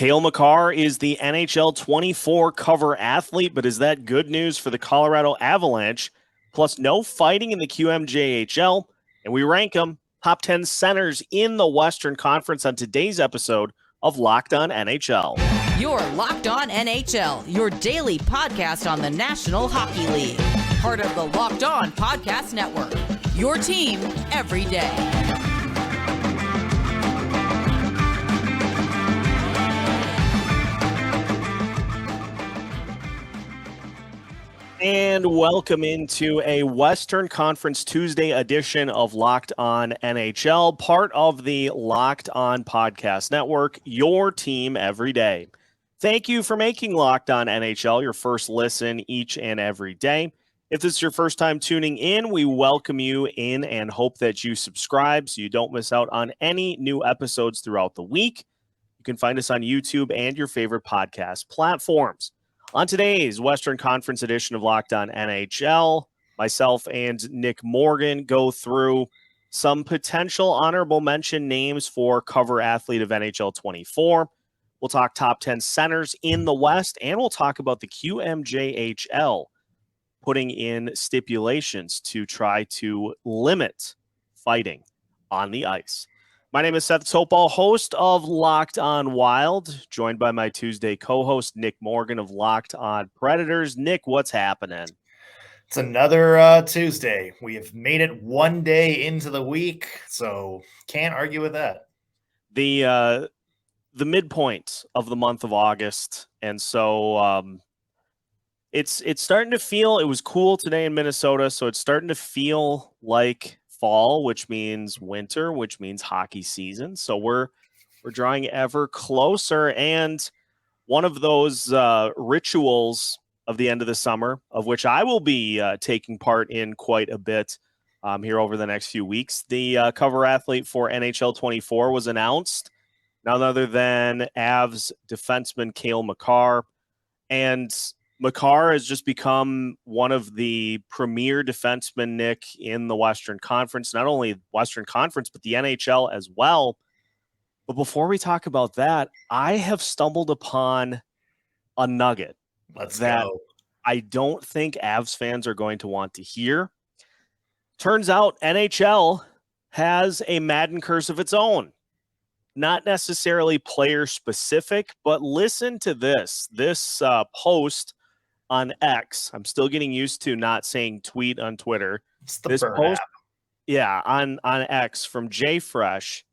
Cale Makar is the NHL 24 cover athlete, but is that good news for the Colorado Avalanche? Plus, no fighting in the QMJHL, and we rank them top 10 centers in the Western Conference on today's episode of Locked On NHL. You're Locked On NHL, your daily podcast on the National Hockey League. Part of the Locked On Podcast Network, your team every day. And welcome into a Western Conference Tuesday edition of Locked On NHL, part of the Locked On Podcast Network, your team every day. Thank you for making Locked On NHL your first listen each and every day. If this is your first time tuning in, we welcome you in and hope that you subscribe so you don't miss out on any new episodes throughout the week. You can find us on YouTube and your favorite podcast platforms. On today's Western Conference edition of Locked On NHL, myself and Nick Morgan go through some potential honorable mention names for cover athlete of NHL 24. We'll talk top 10 centers in the West, and we'll talk about the QMJHL putting in stipulations to try to limit fighting on the ice. My name is Seth Toupal, host of Locked On Wild, joined by my Tuesday co-host, Nick Morgan of Locked On Predators. Nick, what's happening? It's another Tuesday. We have made it one day into the week, so can't argue with that. The midpoint of the month of August, and so it's starting to feel, it was cool today in Minnesota, so it's starting to feel like fall, which means winter, which means hockey season. So we're drawing ever closer, and one of those rituals of the end of the summer, of which I will be taking part in quite a bit here over the next few weeks. The cover athlete for NHL 24 was announced, none other than Avs defenseman Cale Makar, and Makar has just become one of the premier defensemen, Nick, in the Western Conference, not only Western Conference, but the NHL as well. But before we talk about that, I have stumbled upon a nugget that I don't think Avs fans are going to want to hear. Turns out NHL has a Madden curse of its own. Not necessarily player specific, but listen to this. This post on X. I'm still getting used to not saying tweet on Twitter. It's the this post, app. Yeah, on X from Jay Fresh.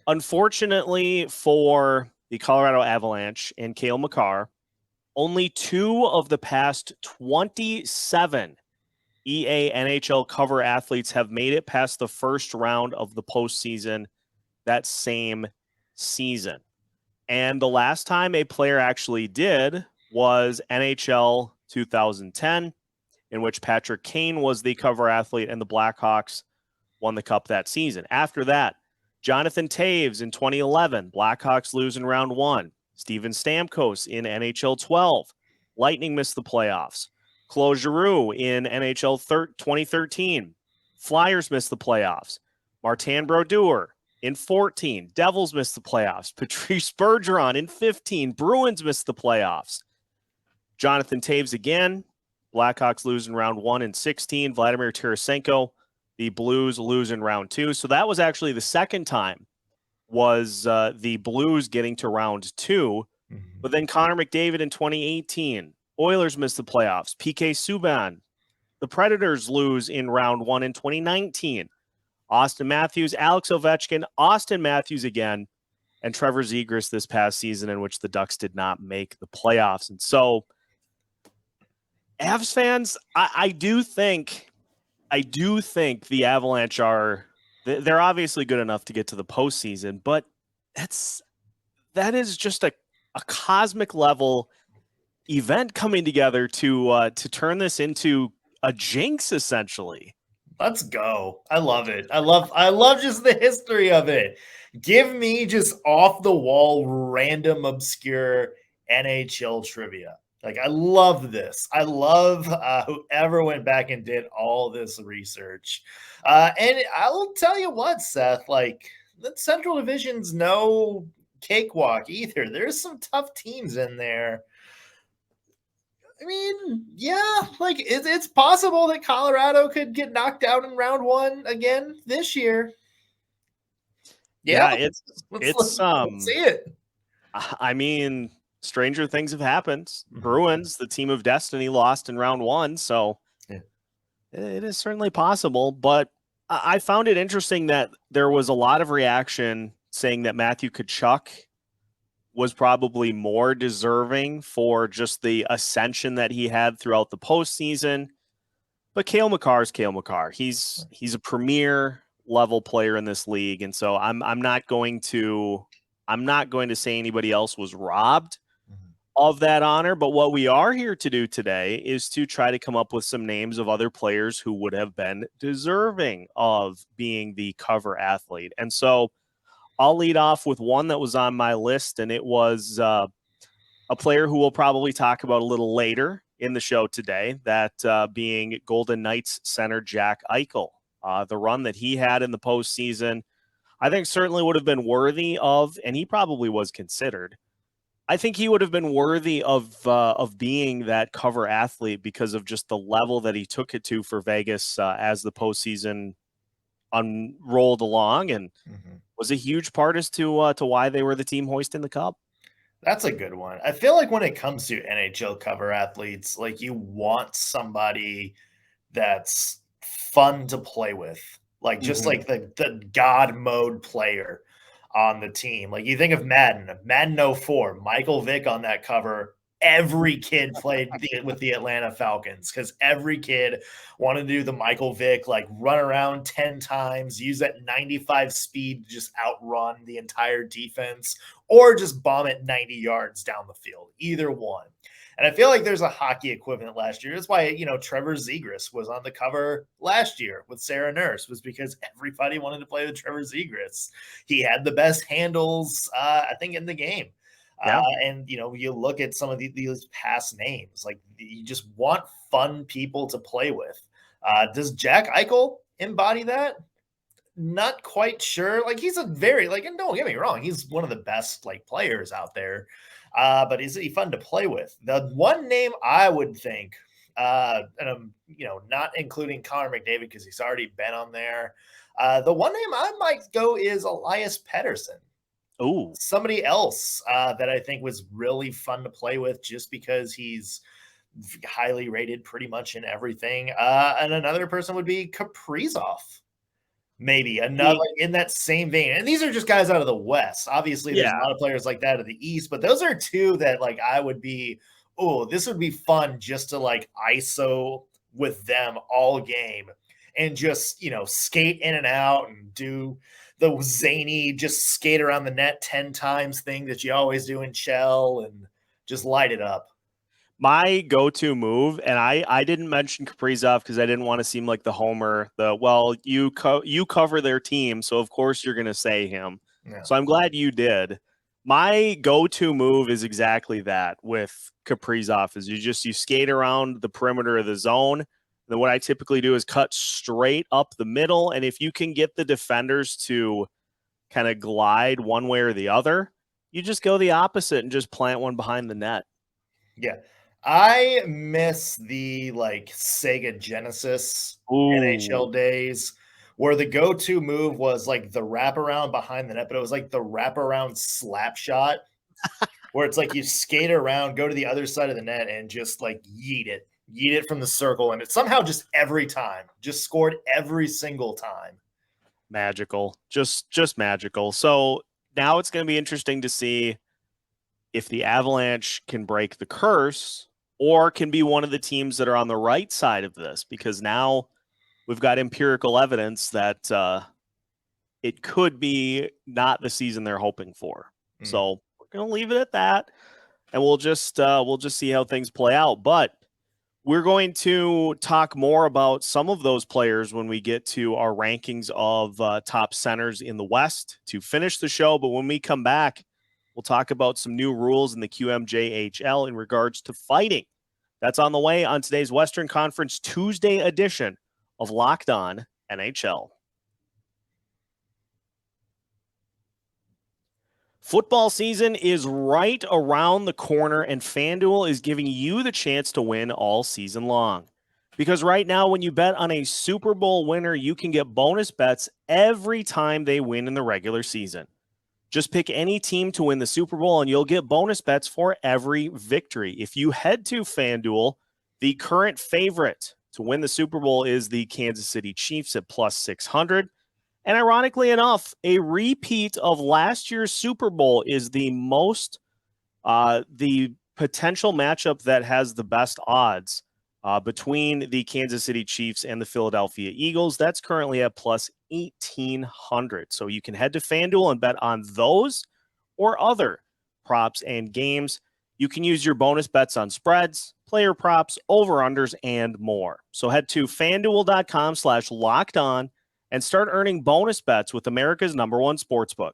Unfortunately for the Colorado Avalanche and Cale Makar, only 2 of the past 27 EA NHL cover athletes have made it past the first round of the postseason that same season. And the last time a player actually did was NHL 2010, in which Patrick Kane was the cover athlete and the Blackhawks won the cup that season. After that, Jonathan Toews in 2011, Blackhawks lose in round 1. Steven Stamkos in NHL 12, Lightning missed the playoffs. Claude Giroux in NHL 2013, Flyers missed the playoffs. Martin Brodeur in 14, Devils missed the playoffs. Patrice Bergeron in 15, Bruins missed the playoffs. Jonathan Toews again, Blackhawks lose in round 1 in 16. Vladimir Tarasenko, the Blues lose in round 2. So that was actually the second time was the Blues getting to round 2. But then Connor McDavid in 2018, Oilers missed the playoffs. PK Subban, the Predators lose in round 1 in 2019. Austin Matthews, Alex Ovechkin, Austin Matthews again, and Trevor Zegras this past season in which the Ducks did not make the playoffs. And so Avs fans, I do think the Avalanche they're obviously good enough to get to the postseason, but that is just a cosmic level event coming together to turn this into a jinx, essentially. Let's go. I love it. I love just the history of it. Give me just off the wall, random, obscure NHL trivia. Like, I love this. I love whoever went back and did all this research. And I'll tell you what, Seth, like, the Central Division's no cakewalk either. There's some tough teams in there. I mean, yeah, like it's possible that Colorado could get knocked out in round one again this year. Yeah, let's see it. I mean, stranger things have happened. Bruins, the team of destiny, lost in round one, so it is certainly possible. But I found it interesting that there was a lot of reaction saying that Matthew Tkachuk was probably more deserving for just the ascension that he had throughout the postseason. But Cale Makar is Cale Makar. He's a premier level player in this league, and so I'm not going to say anybody else was robbed of that honor. But what we are here to do today is to try to come up with some names of other players who would have been deserving of being the cover athlete. And so I'll lead off with one that was on my list, and it was a player who we'll probably talk about a little later in the show today, that being Golden Knights center Jack Eichel. The run that he had in the postseason, I think certainly would have been worthy of, and he probably was considered. I think he would have been worthy of being that cover athlete because of just the level that he took it to for Vegas as the postseason unrolled along, and was a huge part as to why they were the team hoisting the cup. That's a good one. I feel like when it comes to NHL cover athletes, like you want somebody that's fun to play with, like just like the God mode player on the team. Like you think of Madden 04, Michael Vick on that cover. Every kid played with the Atlanta Falcons because every kid wanted to do the Michael Vick, like run around 10 times, use that 95 speed to just outrun the entire defense, or just bomb it 90 yards down the field. Either one. And I feel like there's a hockey equivalent last year. That's why, Trevor Zegras was on the cover last year with Sarah Nurse, was because everybody wanted to play with Trevor Zegras. He had the best handles, I think, in the game. Yeah. And, you look at some of these past names, like you just want fun people to play with. Does Jack Eichel embody that? Not quite sure. Like he's a very, and don't get me wrong, he's one of the best players out there. But is he fun to play with? The one name I would think, and I'm, not including Connor McDavid because he's already been on there. The one name I might go is Elias Pettersson. Oh, somebody else that I think was really fun to play with just because he's highly rated pretty much in everything. And another person would be Kaprizov. Maybe another in that same vein. And these are just guys out of the West. Obviously, there's a lot of players like that of the East, but those are two that I would be, this would be fun just to ISO with them all game and just, skate in and out and do the zany, just skate around the net 10 times thing that you always do in Shell and just light it up. My go-to move, and I didn't mention Kaprizov because I didn't want to seem like the homer. You cover their team, so of course you're going to say him. Yeah. So I'm glad you did. My go-to move is exactly that with Kaprizov, is you skate around the perimeter of the zone. And then what I typically do is cut straight up the middle, and if you can get the defenders to kind of glide one way or the other, you just go the opposite and just plant one behind the net. Yeah. I miss the Sega Genesis NHL days where the go-to move was the wraparound behind the net, but it was the wraparound slap shot where it's you skate around, go to the other side of the net and just yeet it from the circle. And it somehow just every time just scored every single time. Magical, just magical. So now it's going to be interesting to see if the Avalanche can break the curse or can be one of the teams that are on the right side of this, because now we've got empirical evidence that it could be not the season they're hoping for. So we're going to leave it at that, and we'll just see how things play out. But we're going to talk more about some of those players when we get to our rankings of top centers in the West to finish the show. But when we come back, we'll talk about some new rules in the QMJHL in regards to fighting. That's on the way on today's Western Conference Tuesday edition of Locked On NHL. Football season is right around the corner, and FanDuel is giving you the chance to win all season long. Because right now, when you bet on a Super Bowl winner, you can get bonus bets every time they win in the regular season. Just pick any team to win the Super Bowl, and you'll get bonus bets for every victory. If you head to FanDuel, the current favorite to win the Super Bowl is the Kansas City Chiefs at plus 600. And ironically enough, a repeat of last year's Super Bowl is the potential matchup that has the best odds between the Kansas City Chiefs and the Philadelphia Eagles. That's currently at plus 1,800. So you can head to FanDuel and bet on those or other props and games. You can use your bonus bets on spreads, player props, over-unders, and more. So head to FanDuel.com/lockedon and start earning bonus bets with America's #1 sportsbook.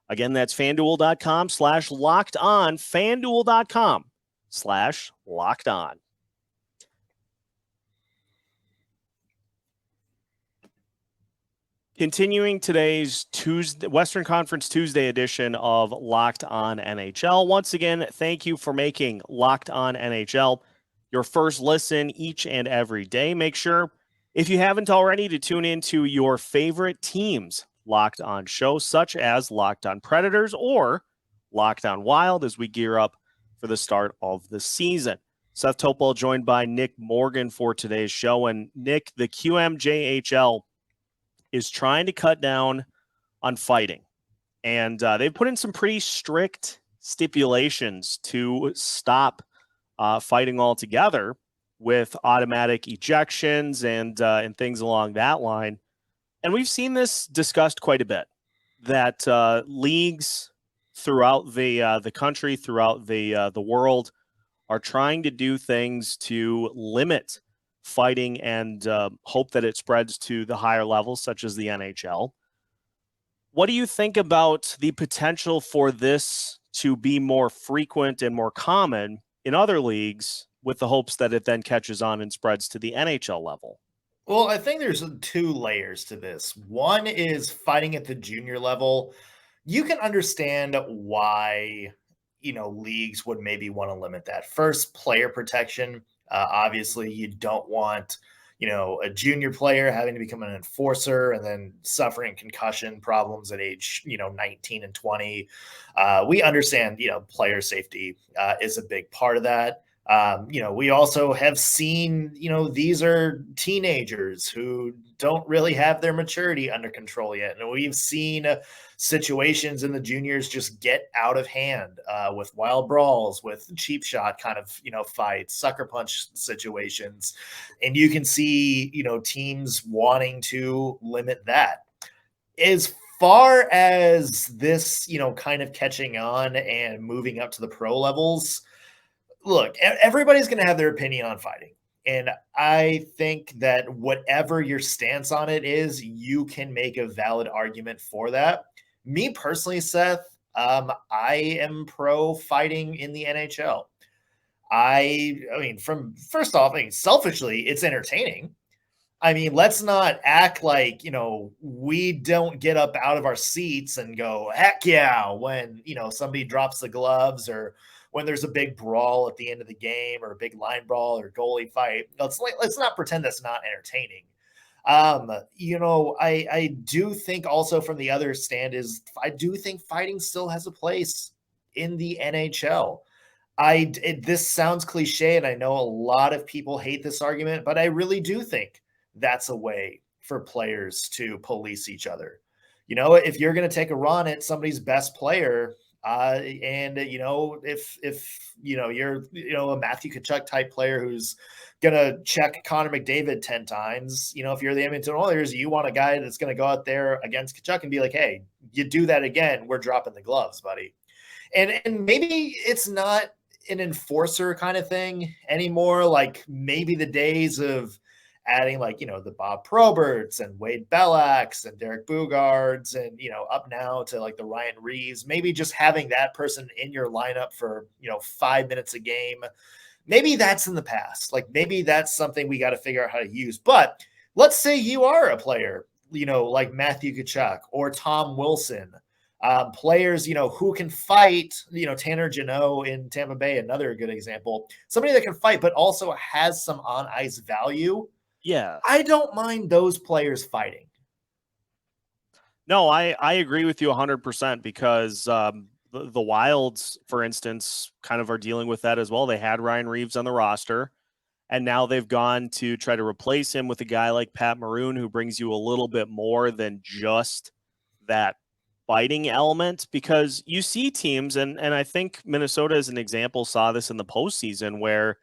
Again, that's FanDuel.com/lockedon, FanDuel.com/lockedon. Continuing today's Western Conference Tuesday edition of Locked On NHL. Once again, thank you for making Locked On NHL your first listen each and every day. Make sure, if you haven't already, to tune into your favorite teams' Locked On shows, such as Locked On Predators or Locked On Wild, as we gear up for the start of the season. Seth Toupal joined by Nick Morgan for today's show. And Nick, the QMJHL is trying to cut down on fighting. And they've put in some pretty strict stipulations to stop fighting altogether, with automatic ejections and things along that line. And we've seen this discussed quite a bit, that leagues throughout the country, throughout the world, are trying to do things to limit fighting and hope that it spreads to the higher levels, such as the NHL. What do you think about the potential for this to be more frequent and more common in other leagues, with the hopes that it then catches on and spreads to the NHL level? Well, I think there's two layers to this. One is fighting at the junior level. You can understand why, leagues would maybe want to limit that. First, player protection. Obviously, you don't want, a junior player having to become an enforcer and then suffering concussion problems at age, 19 and 20. We understand, player safety is a big part of that. We also have seen, these are teenagers who don't really have their maturity under control yet. And we've seen situations in the juniors just get out of hand with wild brawls, with cheap shot kind of, fights, sucker punch situations. And you can see, teams wanting to limit that. As far as this, kind of catching on and moving up to the pro levels, look, everybody's going to have their opinion on fighting. And I think that whatever your stance on it is, you can make a valid argument for that. Me personally, Seth, I am pro fighting in the NHL. First off, selfishly, it's entertaining. Let's not act like, we don't get up out of our seats and go, heck yeah, when, somebody drops the gloves, or when there's a big brawl at the end of the game, or a big line brawl or goalie fight. Let's not pretend that's not entertaining. I do think also from the other stand is, I do think fighting still has a place in the NHL. This sounds cliche, and I know a lot of people hate this argument, but I really do think that's a way for players to police each other. If you're going to take a run at somebody's best player, if you're a Matthew Tkachuk type player who's gonna check Connor McDavid 10 times, if you're the Edmonton Oilers, you want a guy that's going to go out there against Tkachuk and be like, hey, you do that again, we're dropping the gloves, buddy. And maybe it's not an enforcer kind of thing anymore. Like maybe the days of adding the Bob Proberts and Wade Bellacs and Derek Boogaards and, up now to the Ryan Reeves, maybe just having that person in your lineup for, 5 minutes a game. Maybe that's in the past. Maybe that's something we got to figure out how to use. But let's say you are a player, like Matthew Tkachuk or Tom Wilson, Players, who can fight, Tanner Jeannot in Tampa Bay, another good example, somebody that can fight, but also has some on ice value. Yeah. I don't mind those players fighting. No, I agree with you 100% because the Wilds, for instance, kind of are dealing with that as well. They had Ryan Reeves on the roster, and now they've gone to try to replace him with a guy like Pat Maroon, who brings you a little bit more than just that fighting element, because you see teams, and I think Minnesota, as an example, saw this in the postseason where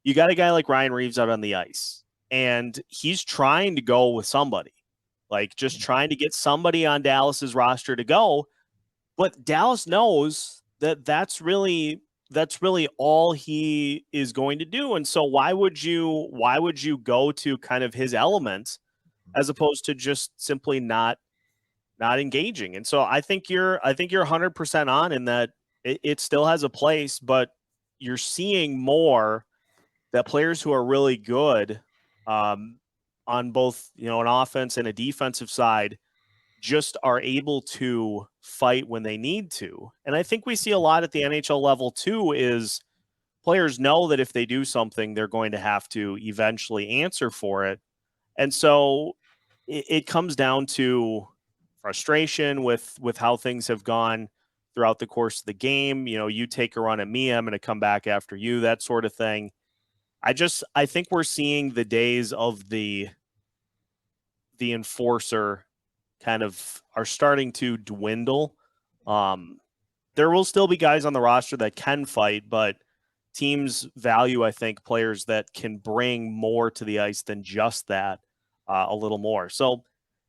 you got a guy like Ryan Reeves out on the ice, and he's trying to go with somebody, like just trying to get somebody on Dallas's roster to go. But Dallas knows that that's really all he is going to do. And so why would you go to kind of his elements as opposed to just simply not engaging? And so I think you're 100% on in that it still has a place, but you're seeing more that players who are really good on both, an offense and a defensive side just are able to fight when they need to. And I think we see a lot at the NHL level too, is players know that if they do something, they're going to have to eventually answer for it. And so it comes down to frustration with how things have gone throughout the course of the game. You take a run at me, I'm going to come back after you, that sort of thing. I think we're seeing the days of the enforcer kind of are starting to dwindle. There will still be guys on the roster that can fight, but teams value, I think, players that can bring more to the ice than just that, a little more. So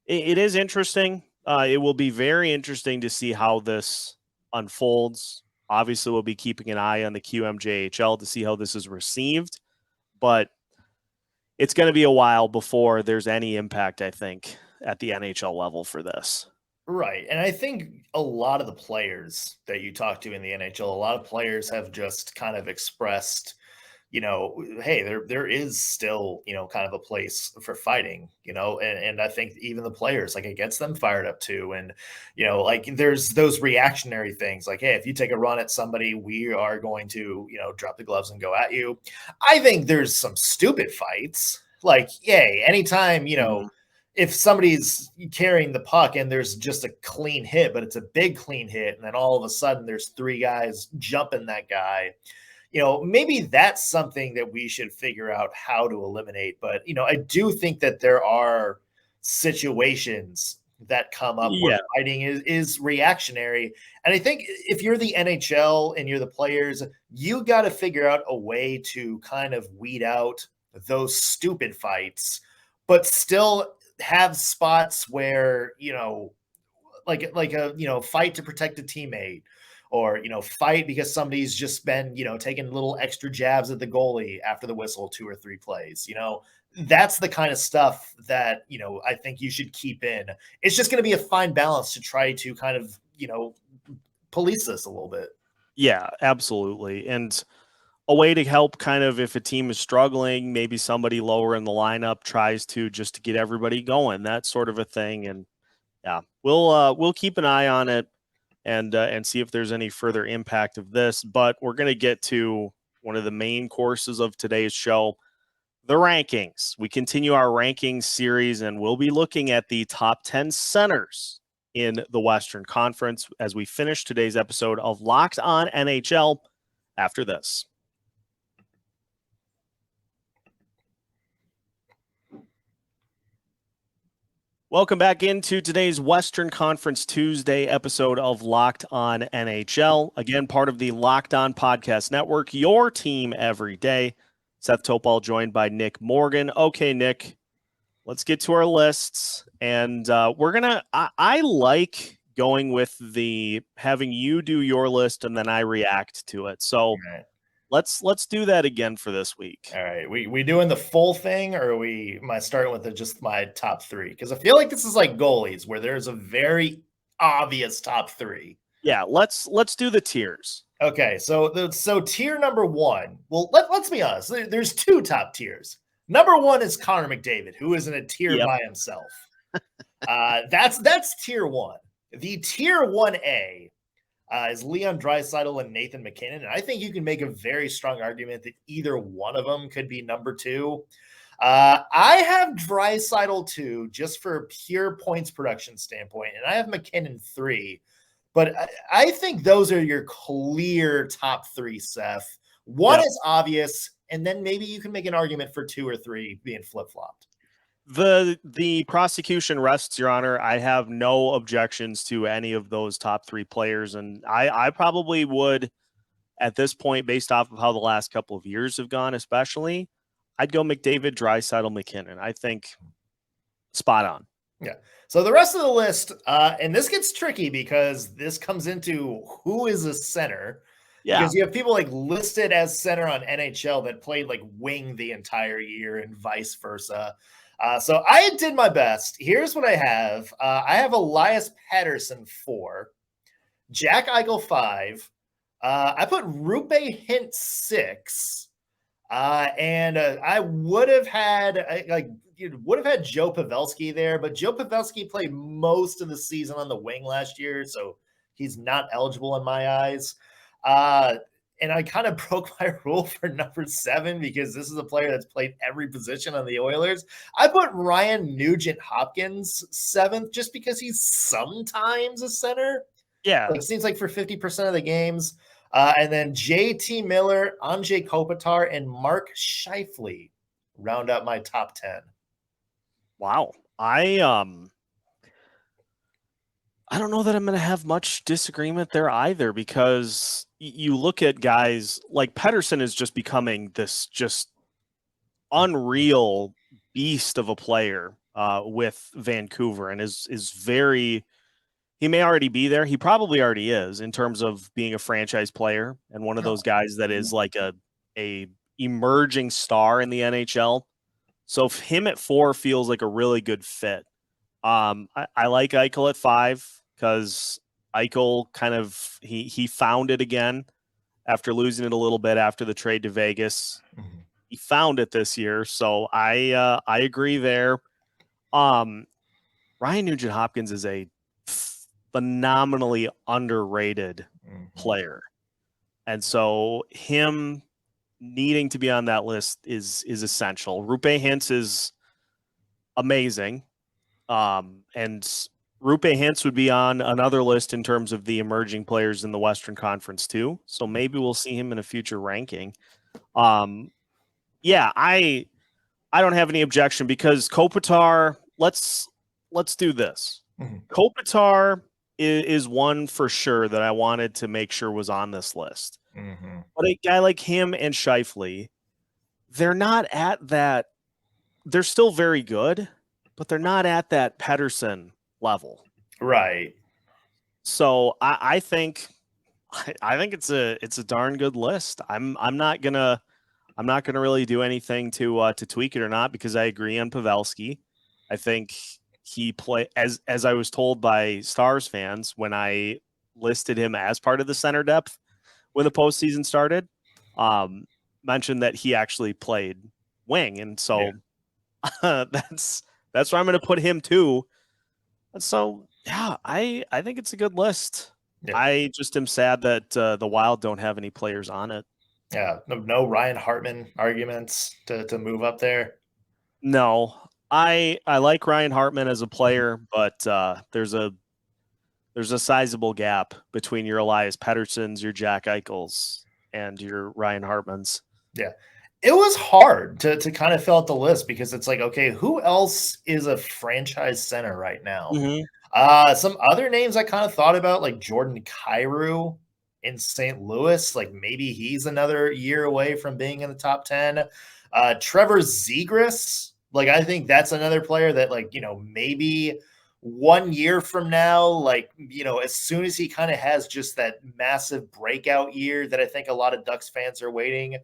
it is interesting. It will be very interesting to see how this unfolds. Obviously, we'll be keeping an eye on the QMJHL to see how this is received, but it's going to be a while before there's any impact, I think, at the NHL level for this. Right. And I think a lot of the players that you talk to in the NHL, a lot of players have just kind of expressed, hey, there is still, kind of a place for fighting, and I think even the players, like, it gets them fired up too. And, like, there's those reactionary things like, hey, if you take a run at somebody, we are going to, drop the gloves and go at you. I think there's some stupid fights. Like, yay, anytime, if somebody's carrying the puck and there's just a clean hit, but it's a big clean hit, and then all of a sudden there's three guys jumping that guy, maybe that's something that we should figure out how to eliminate. But, I do think that there are situations that come up where fighting is reactionary. And I think if you're the NHL and you're the players, you got to figure out a way to kind of weed out those stupid fights, but still have spots where, like a, fight to protect a teammate, or, fight because somebody's just been, taking little extra jabs at the goalie after the whistle 2 or 3 plays. That's the kind of stuff that, I think you should keep in. It's just going to be a fine balance to try to kind of, police this a little bit. Yeah, absolutely. And a way to help kind of, if a team is struggling, maybe somebody lower in the lineup tries to just to get everybody going, that sort of a thing. And yeah, we'll keep an eye on it and see if there's any further impact of this. But we're going to get to one of the main courses of today's show, the rankings. We continue our rankings series, and we'll be looking at the top 10 centers in the Western Conference as we finish today's episode of Locked On NHL after this. Welcome back into today's Western Conference Tuesday episode of Locked On NHL. Again, part of the Locked On Podcast Network, your team every day. Seth Toupal joined by Nick Morgan. Okay, Nick, let's get to our lists. And we're going to, I like going with having you do your list and then I react to it. So let's do that again for this week. All right. We doing the full thing, or am I starting with just my top 3? Because I feel like this is like goalies where there's a very obvious top 3. Yeah, let's do the tiers. Okay, so tier number 1. Well, let's be honest. There's 2 top tiers. Number 1 is Connor McDavid, who is in a tier by himself. That's tier 1. The tier 1A is Leon Draisaitl and Nathan MacKinnon. And I think you can make a very strong argument that either one of them could be number 2. I have Draisaitl 2 just for a pure points production standpoint, and I have MacKinnon 3. But I think those are your clear top 3, Seth. One is obvious, and then maybe you can make an argument for 2 or 3 being flip-flopped. The prosecution rests, Your Honor. I have no objections to any of those top 3 players, and I probably would, at this point, based off of how the last couple of years have gone, especially, I'd go McDavid, Draisaitl, MacKinnon. I think spot on. Yeah. So the rest of the list, and this gets tricky because this comes into who is a center. Yeah. Because you have people like listed as center on NHL that played like wing the entire year and vice versa. So I did my best. Here's what I have. I have Elias Pettersson 4, Jack Eichel 5. I put Rupe Hint 6. And I would have had Joe Pavelski there, but Joe Pavelski played most of the season on the wing last year, so he's not eligible in my eyes. And I kind of broke my rule for number 7 because this is a player that's played every position on the Oilers. I put Ryan Nugent-Hopkins 7th just because he's sometimes a center. Yeah. It seems like for 50% of the games. And then JT Miller, Anze Kopitar, and Mark Scheifele round out my top 10. Wow. I don't know that I'm going to have much disagreement there either, because you look at guys like Pettersson is just becoming this just unreal beast of a player with Vancouver, and is very, he may already be there. He probably already is in terms of being a franchise player and one of those guys that is like a emerging star in the NHL. So him at 4 feels like a really good fit. I like Eichel at 5 because Eichel kind of he found it again after losing it a little bit after the trade to Vegas. Mm-hmm. He found it this year, so I agree there. Ryan Nugent-Hopkins is a phenomenally underrated player, and so him needing to be on that list is essential. Rupe Hintz is amazing. And Rupe Hintz would be on another list in terms of the emerging players in the Western Conference too. So maybe we'll see him in a future ranking. Yeah, I don't have any objection because Kopitar, let's do this. Mm-hmm. Kopitar is one for sure that I wanted to make sure was on this list. Mm-hmm. But a guy like him and Scheifele, they're not at that. They're still very good, but they're not at that Pettersson level. Right. So I think it's a darn good list. I'm not gonna really do anything to tweak it or not, because I agree on Pavelski. I think he as I was told by Stars fans when I listed him as part of the center depth when the postseason started, mentioned that he actually played wing, and so that's where I'm going to put him too. And so, yeah, I think it's a good list. Yeah. I just am sad that the Wild don't have any players on it. Yeah, no Ryan Hartman arguments to move up there. No, I like Ryan Hartman as a player, but there's a sizable gap between your Elias Petterssons, your Jack Eichels, and your Ryan Hartmans. Yeah. It was hard to kind of fill out the list because it's like, okay, who else is a franchise center right now? Mm-hmm. Some other names I kind of thought about, like Jordan Kyrou in St. Louis, like maybe he's another year away from being in the top 10. Trevor Zegras, like I think that's another player that, like, you know, maybe 1 year from now, like, you know, as soon as he kind of has just that massive breakout year that I think a lot of Ducks fans are waiting,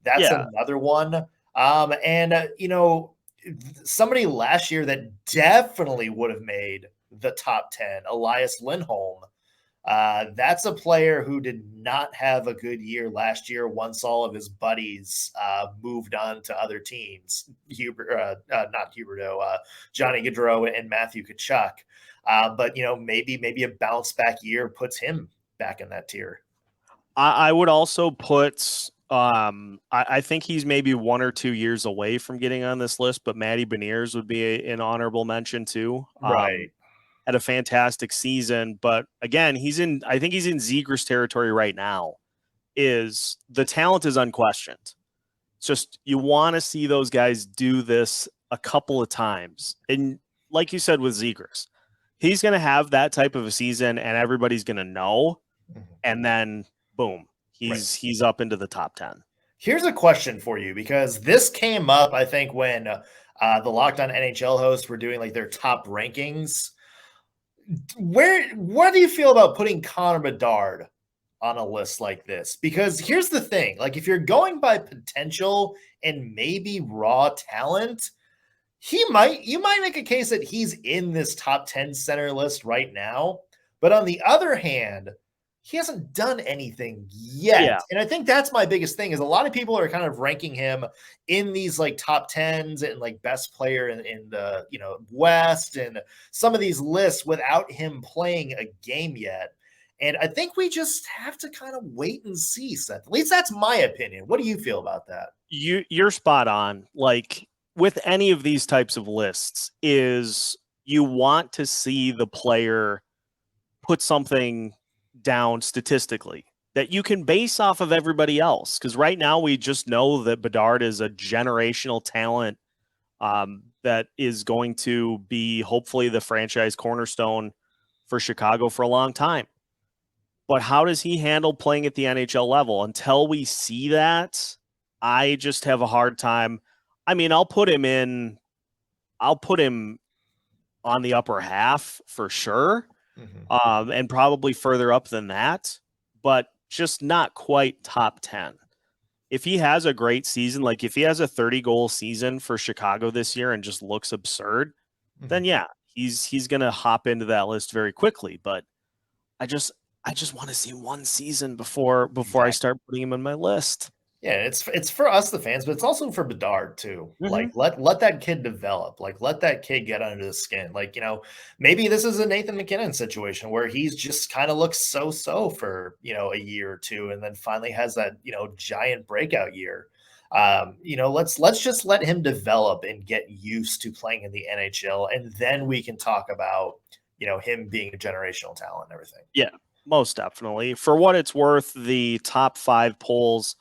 that's another one. You know, somebody last year that definitely would have made the top 10, Elias Lindholm. That's a player who did not have a good year last year once all of his buddies moved on to other teams. Not Huberdeau, Johnny Gaudreau and Matthew Tkachuk. But, maybe a bounce back year puts him back in that tier. I would also put I think he's maybe 1 or 2 years away from getting on this list, but Matty Beniers would be an honorable mention too. Right. Had a fantastic season, but again, I think he's in Zegras territory right now. The talent is unquestioned. It's just you want to see those guys do this a couple of times. And like you said with Zegras, he's going to have that type of a season and everybody's going to know. And then boom, he's up into the top 10. Here's a question for you, because this came up, I think, when the Locked On NHL hosts were doing like their top rankings. What do you feel about putting Connor Bedard on a list like this? Because here's the thing, like if you're going by potential and maybe raw talent, you might make a case that he's in this top 10 center list right now. But on the other hand, he hasn't done anything yet. Yeah. And I think that's my biggest thing is a lot of people are kind of ranking him in these like top 10s and like best player in the, West and some of these lists without him playing a game yet. And I think we just have to kind of wait and see, Seth. At least that's my opinion. What do you feel about that? You're spot on. Like with any of these types of lists is you want to see the player put something down statistically that you can base off of everybody else. Because right now we just know that Bedard is a generational talent that is going to be hopefully the franchise cornerstone for Chicago for a long time. But how does he handle playing at the NHL level? Until we see that, I just have a hard time. I mean, I'll put him on the upper half for sure. And probably further up than that, but just not quite top 10. If he has a great season, like if he has a 30-goal season for Chicago this year and just looks absurd, then yeah, he's going to hop into that list very quickly. But I just want to see one season before I start putting him on my list. Yeah, it's for us, the fans, but it's also for Bedard too. Like let that kid develop. Like let that kid get under the skin. Like, maybe this is a Nathan McKinnon situation where he's just kind of looks so for, a year or two and then finally has that, giant breakout year. Let's just let him develop and get used to playing in the NHL. And then we can talk about, him being a generational talent and everything. Yeah, most definitely. For what it's worth, the top 5 polls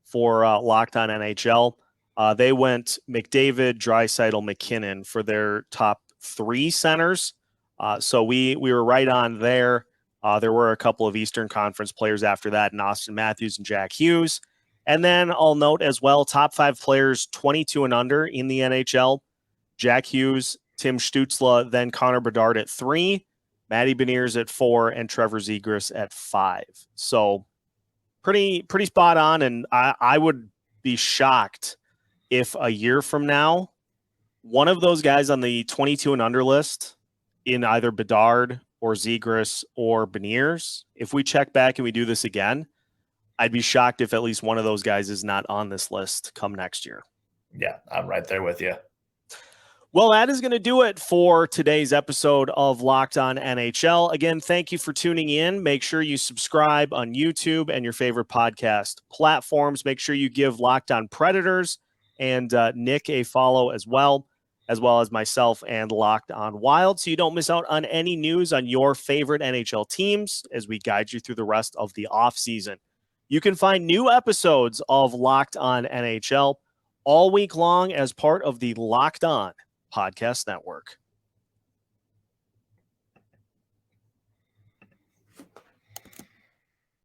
for Locked On NHL, they went McDavid, Draisaitl, McKinnon for their top 3 centers. So we were right on there. There were a couple of Eastern Conference players after that, and Austin Matthews and Jack Hughes. And then I'll note as well, top 5 players 22 and under in the NHL. Jack Hughes, Tim Stützle, then Connor Bedard at 3, Matty Beniers at 4, and Trevor Zegras at 5. So pretty spot on, and I would be shocked if a year from now, one of those guys on the 22 and under list in either Bedard or Zegras or Beniers, if we check back and we do this again, I'd be shocked if at least one of those guys is not on this list come next year. Yeah, I'm right there with you. Well, that is going to do it for today's episode of Locked On NHL. Again, thank you for tuning in. Make sure you subscribe on YouTube and your favorite podcast platforms. Make sure you give Locked On Predators and Nick a follow as well as myself and Locked On Wild, so you don't miss out on any news on your favorite NHL teams as we guide you through the rest of the offseason. You can find new episodes of Locked On NHL all week long as part of the Locked On Podcast Network.